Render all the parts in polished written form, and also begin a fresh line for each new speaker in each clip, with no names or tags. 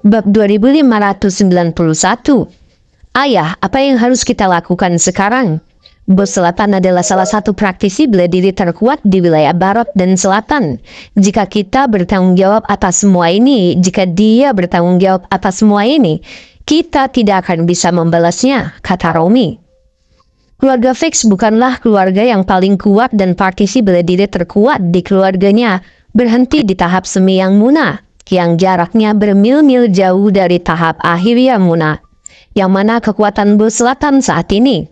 Bab 2591. Ayah, apa yang harus kita lakukan sekarang? Bos Selatan adalah salah satu praktisi bela diri terkuat di wilayah Barat dan Selatan. Jika kita bertanggung jawab atas semua ini, jika dia bertanggung jawab atas semua ini, kita tidak akan bisa membalasnya, kata Romi. Keluarga Fix bukanlah keluarga yang paling kuat dan praktisi bela diri terkuat di keluarganya berhenti di tahap semi yang Muna, yang jaraknya bermil-mil jauh dari tahap akhir yang Muna, yang mana kekuatan Bos Selatan saat ini.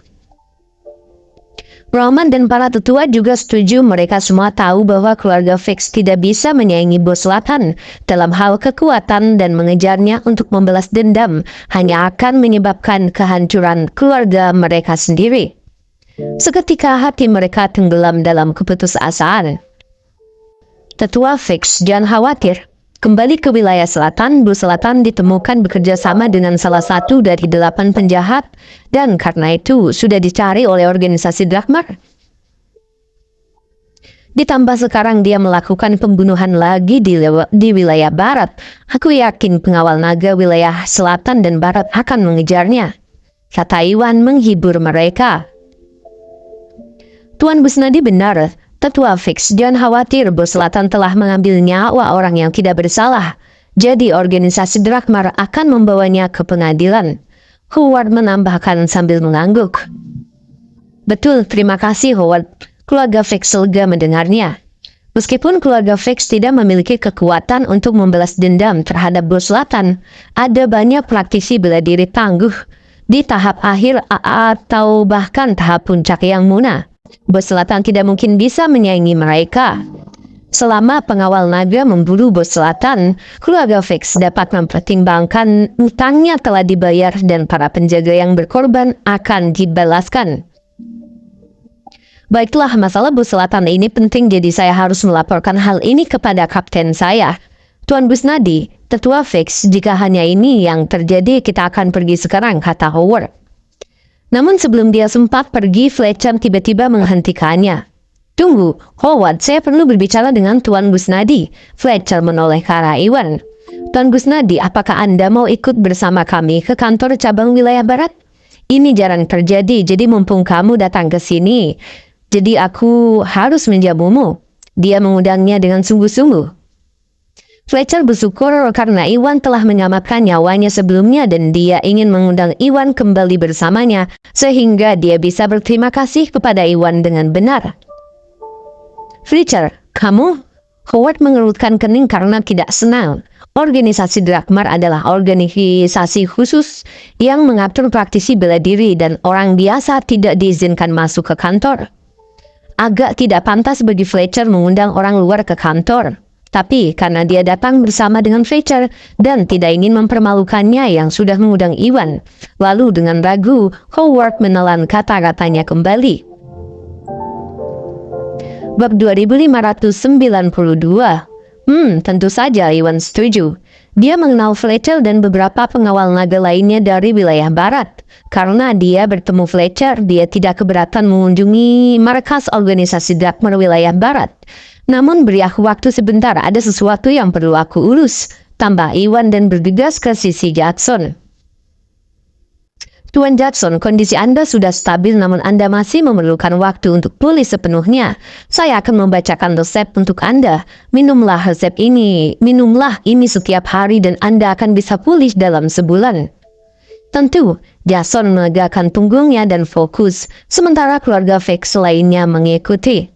Roman dan para tetua juga setuju. Mereka semua tahu bahwa keluarga Fix tidak bisa menyaingi Bos Selatan dalam hal kekuatan, dan mengejarnya untuk membalas dendam hanya akan menyebabkan kehancuran keluarga mereka sendiri. Seketika hati mereka tenggelam dalam keputusasaan. Tetua Fix, jangan khawatir. Kembali ke wilayah selatan, Bos Selatan ditemukan bekerja sama dengan salah satu dari 8 penjahat, dan karena itu sudah dicari oleh organisasi Drakmar. Ditambah sekarang dia melakukan pembunuhan lagi di wilayah barat. Aku yakin pengawal naga wilayah selatan dan barat akan mengejarnya, kata Iwan menghibur mereka. Tuan Busnadi benar. Tetua Fix, jangan khawatir, Bos Selatan telah mengambil nyawa orang yang tidak bersalah. Jadi organisasi Drakmar akan membawanya ke pengadilan. Howard menambahkan sambil mengangguk. Betul, terima kasih Howard. Keluarga Fix lega mendengarnya. Meskipun keluarga Fix tidak memiliki kekuatan untuk membalas dendam terhadap Bos Selatan, ada banyak praktisi bela diri tangguh di tahap akhir atau bahkan tahap puncak yang Muna. Bos Selatan tidak mungkin bisa menyaingi mereka. Selama pengawal naga memburu Bos Selatan, keluarga Fix dapat mempertimbangkan utangnya telah dibayar dan para penjaga yang berkorban akan dibalaskan. Baiklah, masalah Bos Selatan ini penting, jadi saya harus melaporkan hal ini kepada kapten saya. Tuan Busnadi, Tetua Fix, jika hanya ini yang terjadi, kita akan pergi sekarang, kata Howard. Namun sebelum dia sempat pergi, Fletcher tiba-tiba menghentikannya. Tunggu, Howard, saya perlu berbicara dengan Tuan Busnadi. Fletcher menoleh ke arah Iwan. Tuan Busnadi, apakah Anda mau ikut bersama kami ke kantor cabang wilayah barat? Ini jarang terjadi, jadi mumpung kamu datang ke sini, jadi aku harus menjamumu. Dia mengundangnya dengan sungguh-sungguh. Fletcher bersyukur karena Iwan telah menyelamatkan nyawanya sebelumnya, dan dia ingin mengundang Iwan kembali bersamanya sehingga dia bisa berterima kasih kepada Iwan dengan benar. Fletcher, kamu? Howard mengerutkan kening karena tidak senang. Organisasi Drakmar adalah organisasi khusus yang mengatur praktisi bela diri, dan orang biasa tidak diizinkan masuk ke kantor. Agak tidak pantas bagi Fletcher mengundang orang luar ke kantor. Tapi karena dia datang bersama dengan Fletcher dan tidak ingin mempermalukannya yang sudah mengundang Iwan, lalu dengan ragu, Howard menelan kata-katanya kembali. Bab 2592. Tentu saja Iwan setuju. Dia mengenal Fletcher dan beberapa pengawal naga lainnya dari wilayah barat. Karena dia bertemu Fletcher, dia tidak keberatan mengunjungi markas organisasi Drakmar wilayah barat. Namun beri aku waktu sebentar, ada sesuatu yang perlu aku urus, tambah Iwan dan bergegas ke sisi Jackson. Tuan Jackson, kondisi Anda sudah stabil, namun Anda masih memerlukan waktu untuk pulih sepenuhnya. Saya akan membacakan resep untuk Anda. Minumlah ini setiap hari dan Anda akan bisa pulih dalam sebulan. Tentu, Jackson menegakkan punggungnya dan fokus, sementara keluarga Fix lainnya mengikuti.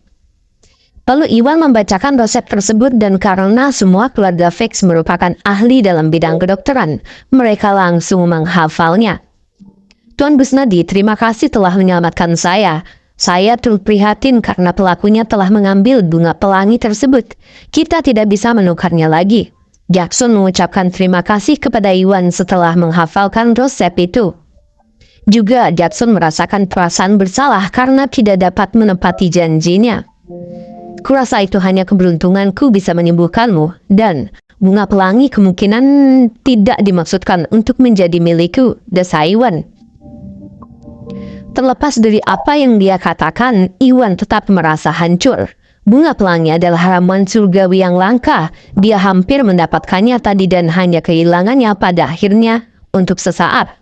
Lalu Iwan membacakan resep tersebut, dan karena semua keluarga Fix merupakan ahli dalam bidang kedokteran, mereka langsung menghafalnya. Tuan Busnadi, terima kasih telah menyelamatkan saya. Saya turut prihatin karena pelakunya telah mengambil bunga pelangi tersebut. Kita tidak bisa menukarnya lagi. Jackson mengucapkan terima kasih kepada Iwan setelah menghafalkan resep itu. Juga Jackson merasakan perasaan bersalah karena tidak dapat menepati janjinya. Kurasa itu hanya keberuntunganku bisa menyembuhkanmu, dan bunga pelangi kemungkinan tidak dimaksudkan untuk menjadi milikku, desa Iwan. Terlepas dari apa yang dia katakan, Iwan tetap merasa hancur. Bunga pelangi adalah ramuan surgawi yang langka. Dia hampir mendapatkannya tadi dan hanya kehilangannya pada akhirnya untuk sesaat.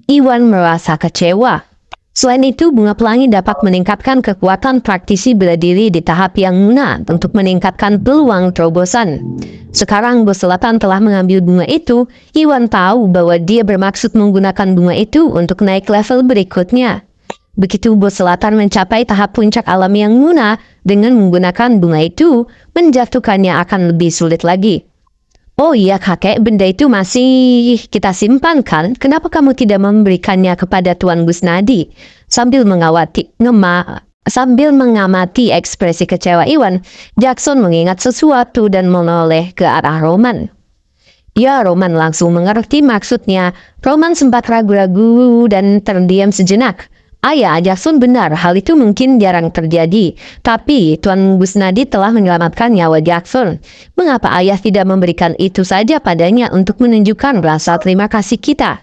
Iwan merasa kecewa. Selain itu, bunga pelangi dapat meningkatkan kekuatan praktisi bela diri di tahap yang guna untuk meningkatkan peluang terobosan. Sekarang Bos Selatan telah mengambil bunga itu. Iwan tahu bahwa dia bermaksud menggunakan bunga itu untuk naik level berikutnya. Begitu Bos Selatan mencapai tahap puncak alam yang guna, dengan menggunakan bunga itu, menjatuhkannya akan lebih sulit lagi. Oh iya kakek, benda itu masih kita simpan kan? Kenapa kamu tidak memberikannya kepada Tuan Gusnadi? Sambil mengamati ekspresi kecewa Iwan, Jackson mengingat sesuatu dan menoleh ke arah Roman. Ya, Roman langsung mengerti maksudnya. Roman sempat ragu-ragu dan terdiam sejenak. Ayah, Jackson benar, hal itu mungkin jarang terjadi. Tapi Tuan Gusnadi telah menyelamatkan nyawa Jackson. Mengapa ayah tidak memberikan itu saja padanya untuk menunjukkan rasa terima kasih kita?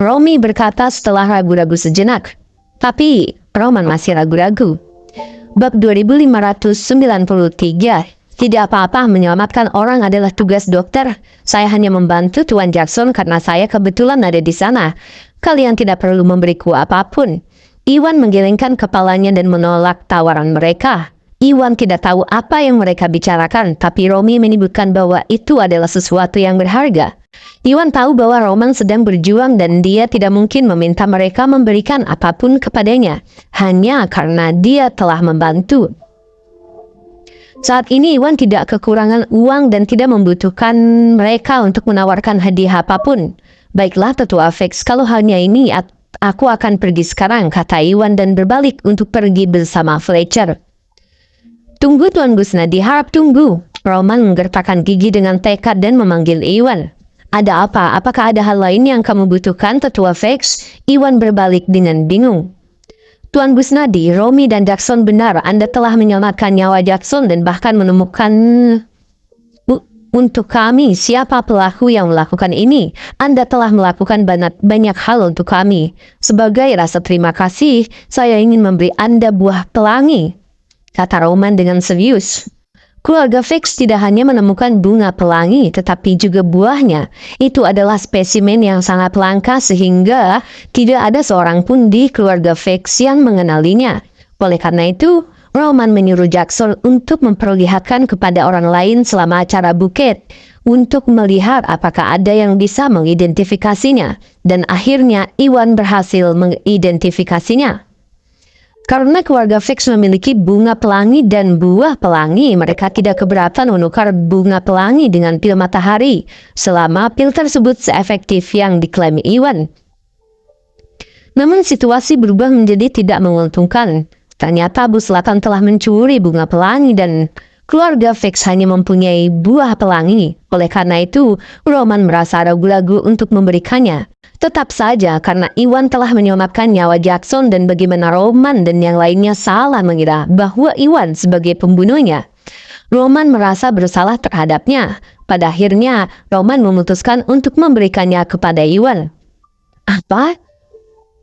Romy berkata setelah ragu-ragu sejenak. Tapi Roman masih ragu-ragu. Bab 2593. Tidak apa-apa, menyelamatkan orang adalah tugas dokter. Saya hanya membantu Tuan Jackson karena saya kebetulan ada di sana. Kalian tidak perlu memberiku apapun. Iwan menggelengkan kepalanya dan menolak tawaran mereka. Iwan tidak tahu apa yang mereka bicarakan, tapi Romy menyebutkan bahwa itu adalah sesuatu yang berharga. Iwan tahu bahwa Roman sedang berjuang dan dia tidak mungkin meminta mereka memberikan apapun kepadanya, hanya karena dia telah membantu. Saat ini Iwan tidak kekurangan uang dan tidak membutuhkan mereka untuk menawarkan hadiah apapun. Baiklah Tetua Fix, kalau hanya ini aku akan pergi sekarang, kata Iwan dan berbalik untuk pergi bersama Fletcher. Tunggu Tuan Gusnadi, harap tunggu. Roman menggertakkan gigi dengan tekad dan memanggil Iwan. Ada apa? Apakah ada hal lain yang kamu butuhkan Tetua Fix? Iwan berbalik dengan bingung. Tuan Gusnadi, Romy dan Jackson benar, Anda telah menyelamatkan nyawa Jackson dan bahkan menemukan... Untuk kami, siapa pelaku yang melakukan ini? Anda telah melakukan banyak hal untuk kami. Sebagai rasa terima kasih, saya ingin memberi Anda buah pelangi, kata Roman dengan serius. Keluarga Fix tidak hanya menemukan bunga pelangi, tetapi juga buahnya. Itu adalah spesimen yang sangat langka sehingga tidak ada seorang pun di keluarga Fix yang mengenalinya. Oleh karena itu, Roman menyuruh Jackson untuk memperlihatkan kepada orang lain selama acara buket untuk melihat apakah ada yang bisa mengidentifikasinya. Dan akhirnya Iwan berhasil mengidentifikasinya. Karena keluarga Fix memiliki bunga pelangi dan buah pelangi, mereka tidak keberatan menukar bunga pelangi dengan pil matahari selama pil tersebut seefektif yang diklaim Iwan. Namun situasi berubah menjadi tidak menguntungkan. Ternyata Bos Selatan telah mencuri bunga pelangi dan keluarga Fix hanya mempunyai buah pelangi. Oleh karena itu, Roman merasa ragu-ragu untuk memberikannya. Tetap saja karena Iwan telah menyelamatkan nyawa Jackson dan bagaimana Roman dan yang lainnya salah mengira bahwa Iwan sebagai pembunuhnya. Roman merasa bersalah terhadapnya. Pada akhirnya, Roman memutuskan untuk memberikannya kepada Iwan. Apa?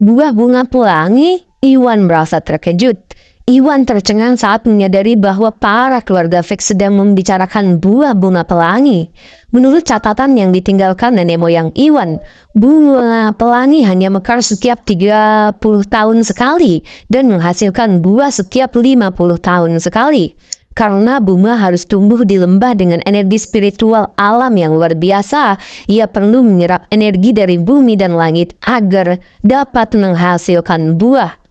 Buah bunga pelangi? Iwan merasa terkejut. Iwan tercengang saat menyadari bahwa para keluarga Fix sedang membicarakan buah bunga pelangi. Menurut catatan yang ditinggalkan nenek moyang Iwan, bunga pelangi hanya mekar setiap 30 tahun sekali dan menghasilkan buah setiap 50 tahun sekali. Karena bunga harus tumbuh di lembah dengan energi spiritual alam yang luar biasa, ia perlu menyerap energi dari bumi dan langit agar dapat menghasilkan buah.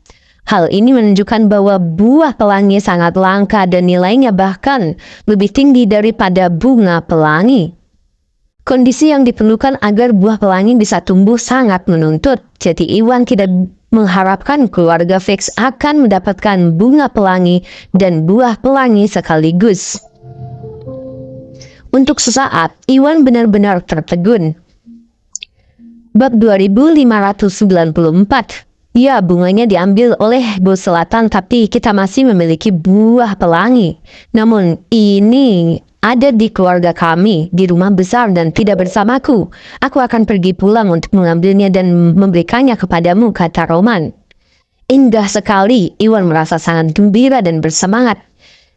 Hal ini menunjukkan bahwa buah pelangi sangat langka dan nilainya bahkan lebih tinggi daripada bunga pelangi. Kondisi yang diperlukan agar buah pelangi bisa tumbuh sangat menuntut. Jadi Iwan tidak mengharapkan keluarga Fix akan mendapatkan bunga pelangi dan buah pelangi sekaligus. Untuk sesaat, Iwan benar-benar tertegun. Bab 2594. Ya, bunganya diambil oleh Bos Selatan, tapi kita masih memiliki buah pelangi. Namun, ini ada di keluarga kami, di rumah besar dan tidak bersamaku. Aku akan pergi pulang untuk mengambilnya dan memberikannya kepadamu, kata Roman. Indah sekali, Iwan merasa sangat gembira dan bersemangat.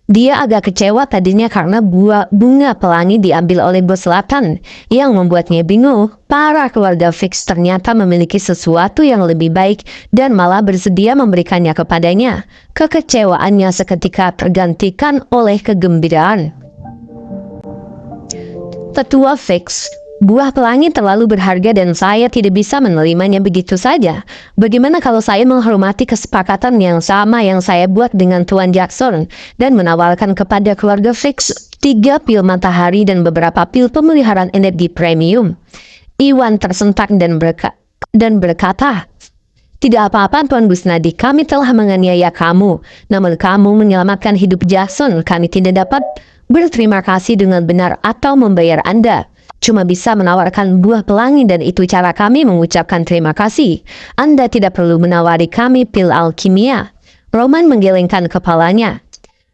Dia agak kecewa tadinya karena bunga pelangi diambil oleh bos selatan, yang membuatnya bingung. Para keluarga Fix ternyata memiliki sesuatu yang lebih baik dan malah bersedia memberikannya kepadanya. Kekecewaannya seketika tergantikan oleh kegembiraan. Tetua Fix, buah pelangi terlalu berharga dan saya tidak bisa menerimanya begitu saja. Bagaimana kalau saya menghormati kesepakatan yang sama yang saya buat dengan Tuan Jackson dan menawarkan kepada keluarga Fix 3 pil matahari dan beberapa pil pemeliharaan energi premium? Iwan tersentak dan berkata, "Tidak apa-apa Tuan Busnadi, kami telah menganiaya kamu. Namun kamu menyelamatkan hidup Jackson. Kami tidak dapat berterima kasih dengan benar atau membayar Anda. Cuma bisa menawarkan buah pelangi dan itu cara kami mengucapkan terima kasih. Anda tidak perlu menawari kami pil alkimia." Roman menggelengkan kepalanya.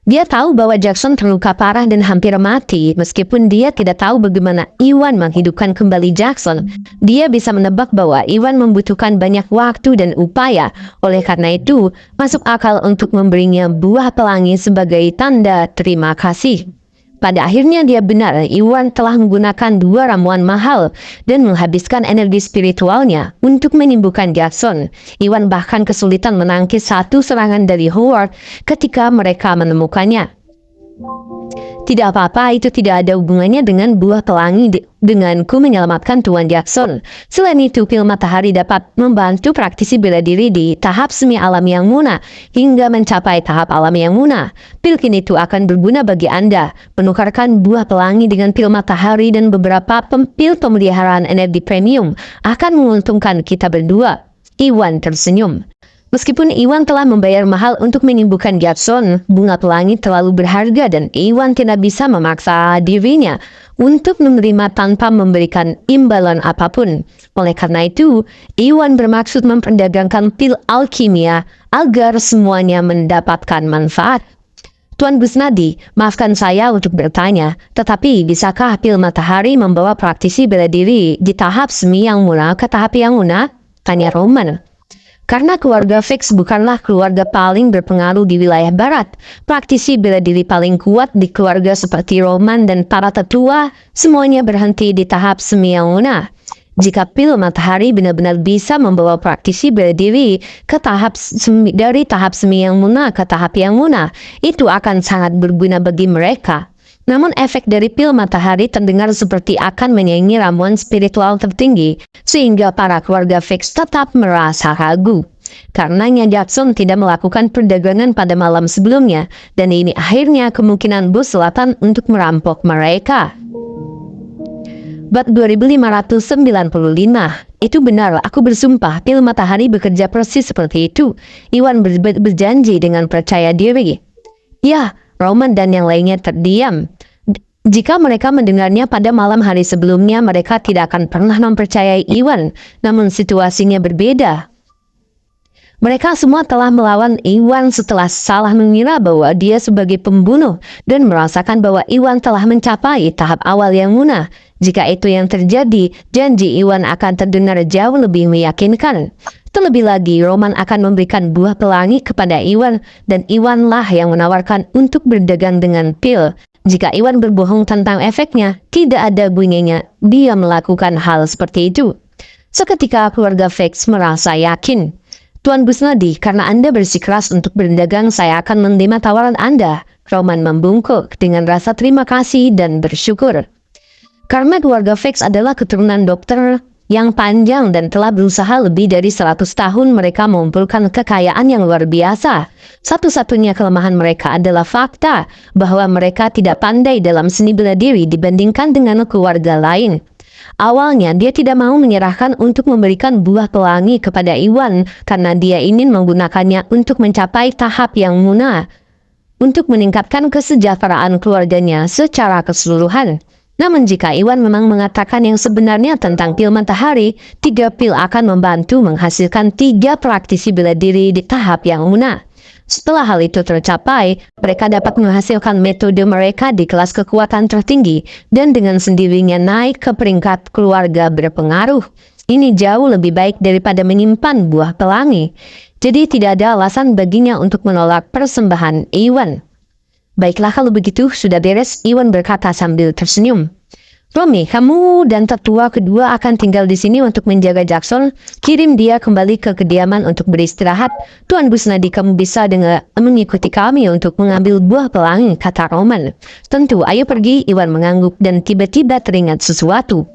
Dia tahu bahwa Jackson terluka parah dan hampir mati. Meskipun dia tidak tahu bagaimana Iwan menghidupkan kembali Jackson, dia bisa menebak bahwa Iwan membutuhkan banyak waktu dan upaya. Oleh karena itu, masuk akal untuk memberinya buah pelangi sebagai tanda terima kasih. Pada akhirnya dia benar, Iwan telah menggunakan 2 ramuan mahal dan menghabiskan energi spiritualnya untuk menyembuhkan Jackson. Iwan bahkan kesulitan menangkis satu serangan dari Howard ketika mereka menemukannya. Tidak apa-apa, itu tidak ada hubungannya dengan buah pelangi denganku menyelamatkan Tuan Jackson. Selain itu, pil matahari dapat membantu praktisi bela diri di tahap semi alam yang muna hingga mencapai tahap alam yang muna. Pil kini itu akan berguna bagi Anda. Menukarkan buah pelangi dengan pil matahari dan beberapa pil pemeliharaan energi premium akan menguntungkan kita berdua. Iwan tersenyum. Meskipun Iwan telah membayar mahal untuk menyembuhkan Jackson, bunga pelangi terlalu berharga dan Iwan tidak bisa memaksa dirinya untuk menerima tanpa memberikan imbalan apapun. Oleh karena itu, Iwan bermaksud memperdagangkan pil alkimia agar semuanya mendapatkan manfaat. Tuan Busnadi, maafkan saya untuk bertanya, tetapi bisakah pil matahari membawa praktisi bela diri di tahap semi yang muna ke tahap yang muna? Tanya Roman. Karena keluarga Fix bukanlah keluarga paling berpengaruh di wilayah barat, praktisi bela diri paling kuat di keluarga seperti Roman dan para tetua semuanya berhenti di tahap semi yang muna. Jika pil matahari benar-benar bisa membawa praktisi bela diri ke dari tahap semi yang muna ke tahap yang muna, itu akan sangat berguna bagi mereka. Namun efek dari pil matahari terdengar seperti akan menyaingi ramuan spiritual tertinggi, sehingga para keluarga Fix tetap merasa ragu. Karenanya Jackson tidak melakukan perdagangan pada malam sebelumnya, dan ini akhirnya kemungkinan bos selatan untuk merampok mereka. Bab 2595, itu benar, aku bersumpah pil matahari bekerja persis seperti itu. Iwan berjanji dengan percaya diri. Ya, Roman dan yang lainnya terdiam. Jika mereka mendengarnya pada malam hari sebelumnya, mereka tidak akan pernah mempercayai Iwan. Namun situasinya berbeda. Mereka semua telah melawan Iwan setelah salah mengira bahwa dia sebagai pembunuh dan merasakan bahwa Iwan telah mencapai tahap awal yang muna. Jika itu yang terjadi, janji Iwan akan terdengar jauh lebih meyakinkan. Terlebih lagi, Roman akan memberikan buah pelangi kepada Iwan, dan Iwanlah yang menawarkan untuk berdagang dengan pil. Jika Iwan berbohong tentang efeknya, tidak ada bunyinya dia melakukan hal seperti itu. Seketika keluarga Fix merasa yakin. Tuan Busnadi, karena Anda bersikeras untuk berdagang, saya akan menerima tawaran Anda. Roman membungkuk dengan rasa terima kasih dan bersyukur. Karena keluarga Fix adalah keturunan dokter yang panjang dan telah berusaha lebih dari 100 tahun, mereka mengumpulkan kekayaan yang luar biasa. Satu-satunya kelemahan mereka adalah fakta bahwa mereka tidak pandai dalam seni bela diri dibandingkan dengan keluarga lain. Awalnya dia tidak mau menyerahkan untuk memberikan buah pelangi kepada Iwan karena dia ingin menggunakannya untuk mencapai tahap yang muna, untuk meningkatkan kesejahteraan keluarganya secara keseluruhan. Namun jika Iwan memang mengatakan yang sebenarnya tentang pil matahari, 3 pil akan membantu menghasilkan 3 praktisi bela diri di tahap yang muna. Setelah hal itu tercapai, mereka dapat menghasilkan metode mereka di kelas kekuatan tertinggi dan dengan sendirinya naik ke peringkat keluarga berpengaruh. Ini jauh lebih baik daripada menyimpan buah pelangi. Jadi tidak ada alasan baginya untuk menolak persembahan Iwan. Baiklah kalau begitu, sudah beres, Iwan berkata sambil tersenyum. Romi, kamu dan tetua kedua akan tinggal di sini untuk menjaga Jackson. Kirim dia kembali ke kediaman untuk beristirahat. Tuan Busnadi, kamu bisa mengikuti kami untuk mengambil buah pelangi, kata Roman. Tentu, ayo pergi, Iwan mengangguk dan tiba-tiba teringat sesuatu.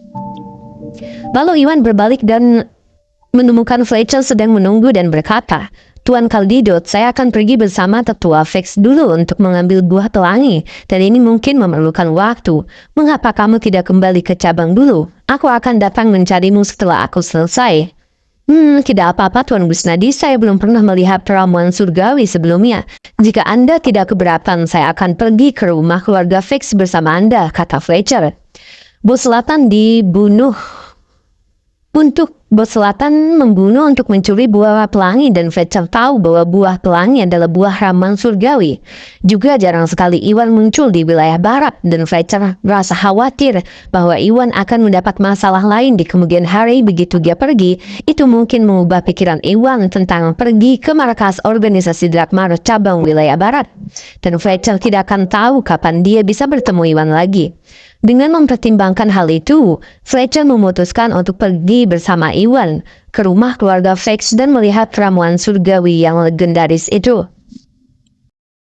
Lalu Iwan berbalik dan menemukan Fletcher sedang menunggu dan berkata, Tuan Kaldidot, saya akan pergi bersama tetua Vex dulu untuk mengambil buah pelangi, dan ini mungkin memerlukan waktu. Mengapa kamu tidak kembali ke cabang dulu? Aku akan datang mencarimu setelah aku selesai. Tidak apa-apa Tuan Busnadi, saya belum pernah melihat peramuan surgawi sebelumnya. Jika Anda tidak keberatan, saya akan pergi ke rumah keluarga Vex bersama Anda, kata Fletcher. Bos Selatan membunuh untuk mencuri buah pelangi dan Fletcher tahu bahwa buah pelangi adalah buah ramuan surgawi. Juga jarang sekali Iwan muncul di wilayah barat dan Fletcher merasa khawatir bahwa Iwan akan mendapat masalah lain di kemudian hari begitu dia pergi. Itu mungkin mengubah pikiran Iwan tentang pergi ke markas organisasi Drakmar cabang wilayah barat. Dan Fletcher tidak akan tahu kapan dia bisa bertemu Iwan lagi. Dengan mempertimbangkan hal itu, Fletcher memutuskan untuk pergi bersama Iwan ke rumah keluarga Vex dan melihat ramuan surgawi yang legendaris itu.